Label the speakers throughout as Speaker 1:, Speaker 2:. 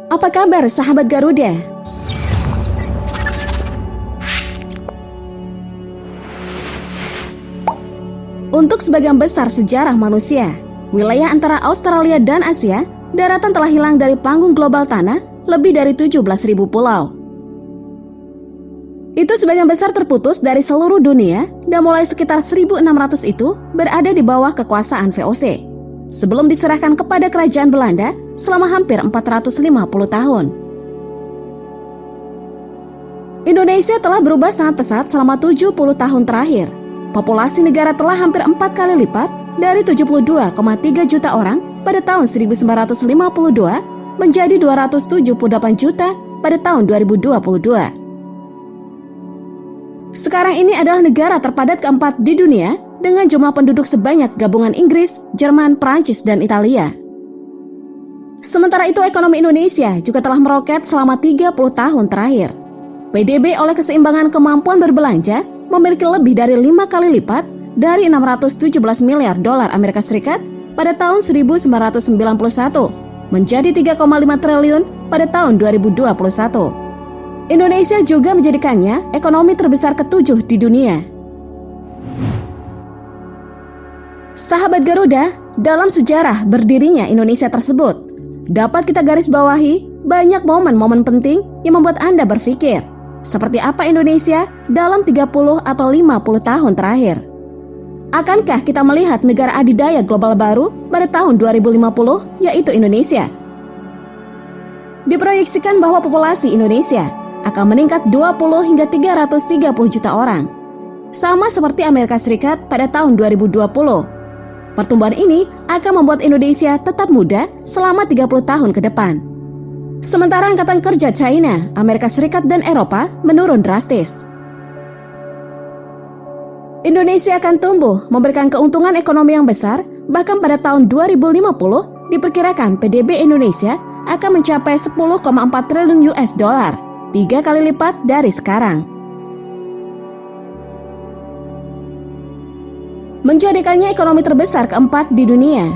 Speaker 1: Apa kabar sahabat Garuda? Untuk sebagian besar sejarah manusia, wilayah antara Australia dan Asia, daratan telah hilang dari panggung global tanah lebih dari 17.000 pulau. Itu sebagian besar terputus dari seluruh dunia dan mulai sekitar 1600 itu berada di bawah kekuasaan VOC. Sebelum diserahkan kepada kerajaan Belanda selama hampir 450 tahun. Indonesia telah berubah sangat pesat selama 70 tahun terakhir. Populasi negara telah hampir 4 kali lipat dari 72,3 juta orang pada tahun 1952 menjadi 278 juta pada tahun 2022. Sekarang ini adalah negara terpadat keempat di dunia dengan jumlah penduduk sebanyak gabungan Inggris, Jerman, Prancis, dan Italia. Sementara itu ekonomi Indonesia juga telah meroket selama 30 tahun terakhir. PDB oleh keseimbangan kemampuan berbelanja memiliki lebih dari 5 kali lipat dari 617 miliar dolar Amerika Serikat pada tahun 1991 menjadi 3,5 triliun pada tahun 2021. Indonesia juga menjadikannya ekonomi terbesar ke-7 di dunia. Sahabat Garuda, dalam sejarah berdirinya Indonesia tersebut, dapat kita garis bawahi banyak momen-momen penting yang membuat Anda berpikir, seperti apa Indonesia dalam 30 atau 50 tahun terakhir. Akankah kita melihat negara adidaya global baru pada tahun 2050, yaitu Indonesia? Diproyeksikan bahwa populasi Indonesia akan meningkat 20 hingga 330 juta orang, sama seperti Amerika Serikat pada tahun 2020. Pertumbuhan ini akan membuat Indonesia tetap muda selama 30 tahun ke depan. Sementara angkatan kerja China, Amerika Serikat, dan Eropa menurun drastis. Indonesia akan tumbuh memberikan keuntungan ekonomi yang besar, bahkan pada tahun 2050 diperkirakan PDB Indonesia akan mencapai 10,4 triliun US dollar, 3 kali lipat dari sekarang. Menjadikannya ekonomi terbesar keempat di dunia.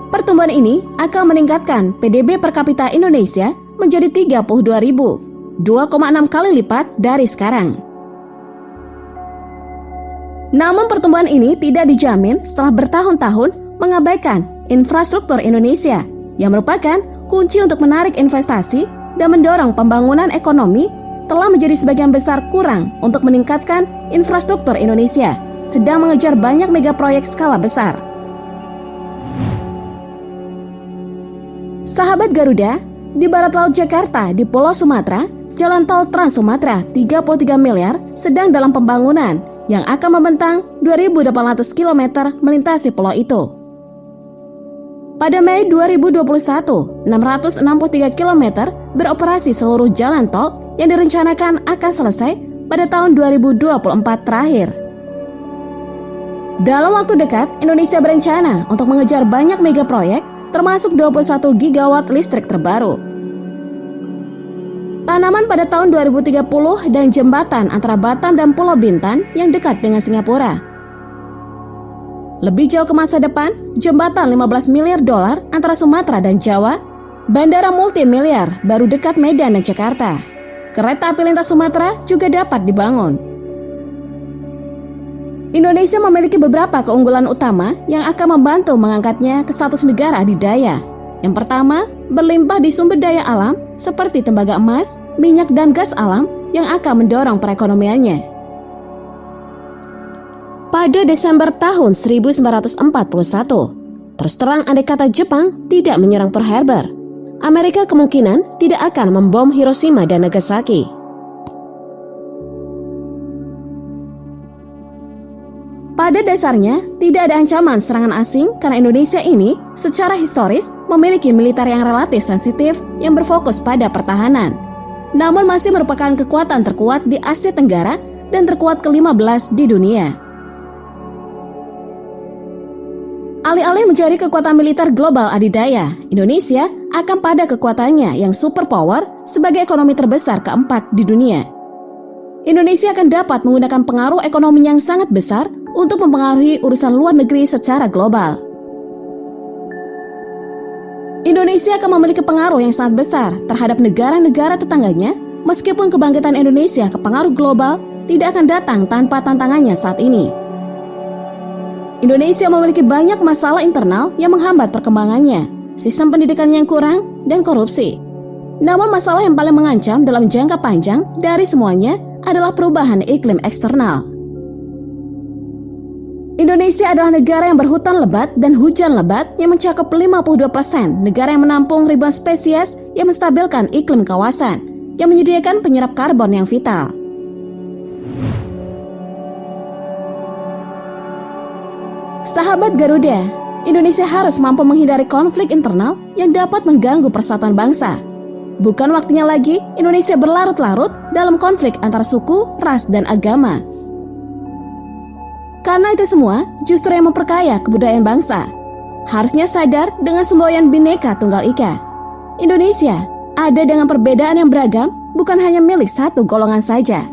Speaker 1: Pertumbuhan ini akan meningkatkan PDB per kapita Indonesia menjadi 32.000, 2,6 kali lipat dari sekarang. Namun pertumbuhan ini tidak dijamin setelah bertahun-tahun mengabaikan infrastruktur Indonesia yang merupakan kunci untuk menarik investasi dan mendorong pembangunan ekonomi telah menjadi sebagian besar kurang untuk meningkatkan infrastruktur Indonesia sedang mengejar banyak mega proyek skala besar. Sahabat Garuda, di barat laut Jakarta di Pulau Sumatera, jalan tol Trans Sumatera 33 miliar sedang dalam pembangunan yang akan membentang 2.800 km melintasi pulau itu. Pada Mei 2021, 663 km beroperasi seluruh jalan tol yang direncanakan akan selesai pada tahun 2024 terakhir. Dalam waktu dekat, Indonesia berencana untuk mengejar banyak mega proyek, termasuk 21 gigawatt listrik terbaru. Tanaman pada tahun 2030 dan jembatan antara Batam dan Pulau Bintan yang dekat dengan Singapura. Lebih jauh ke masa depan, jembatan 15 miliar dolar antara Sumatera dan Jawa, bandara multimiliar baru dekat Medan dan Jakarta. Kereta api lintas Sumatera juga dapat dibangun. Indonesia memiliki beberapa keunggulan utama yang akan membantu mengangkatnya ke status negara adidaya. Yang pertama, berlimpah di sumber daya alam seperti tembaga emas, minyak, dan gas alam yang akan mendorong perekonomiannya. Pada Desember tahun 1941, terus terang andai kata Jepang tidak menyerang Pearl Harbor, Amerika kemungkinan tidak akan membom Hiroshima dan Nagasaki. Pada dasarnya, tidak ada ancaman serangan asing karena Indonesia ini secara historis memiliki militer yang relatif sensitif yang berfokus pada pertahanan. Namun masih merupakan kekuatan terkuat di Asia Tenggara dan terkuat ke-15 di dunia. Alih-alih menjadi kekuatan militer global adidaya, Indonesia akan pada kekuatannya yang superpower sebagai ekonomi terbesar keempat di dunia. Indonesia akan dapat menggunakan pengaruh ekonomi yang sangat besar untuk mempengaruhi urusan luar negeri secara global. Indonesia akan memiliki pengaruh yang sangat besar terhadap negara-negara tetangganya, meskipun kebangkitan Indonesia ke pengaruh global tidak akan datang tanpa tantangannya saat ini. Indonesia memiliki banyak masalah internal yang menghambat perkembangannya, sistem pendidikan yang kurang, dan korupsi. Namun masalah yang paling mengancam dalam jangka panjang dari semuanya adalah perubahan iklim eksternal. Indonesia adalah negara yang berhutan lebat dan hujan lebat yang mencakup 52%, negara yang menampung ribuan spesies yang menstabilkan iklim kawasan, yang menyediakan penyerap karbon yang vital. Sahabat Garuda, Indonesia harus mampu menghindari konflik internal yang dapat mengganggu persatuan bangsa. Bukan waktunya lagi Indonesia berlarut-larut dalam konflik antar suku, ras, dan agama. Karena itu semua justru yang memperkaya kebudayaan bangsa. Harusnya sadar dengan semboyan Bhinneka Tunggal Ika. Indonesia ada dengan perbedaan yang beragam, bukan hanya milik satu golongan saja.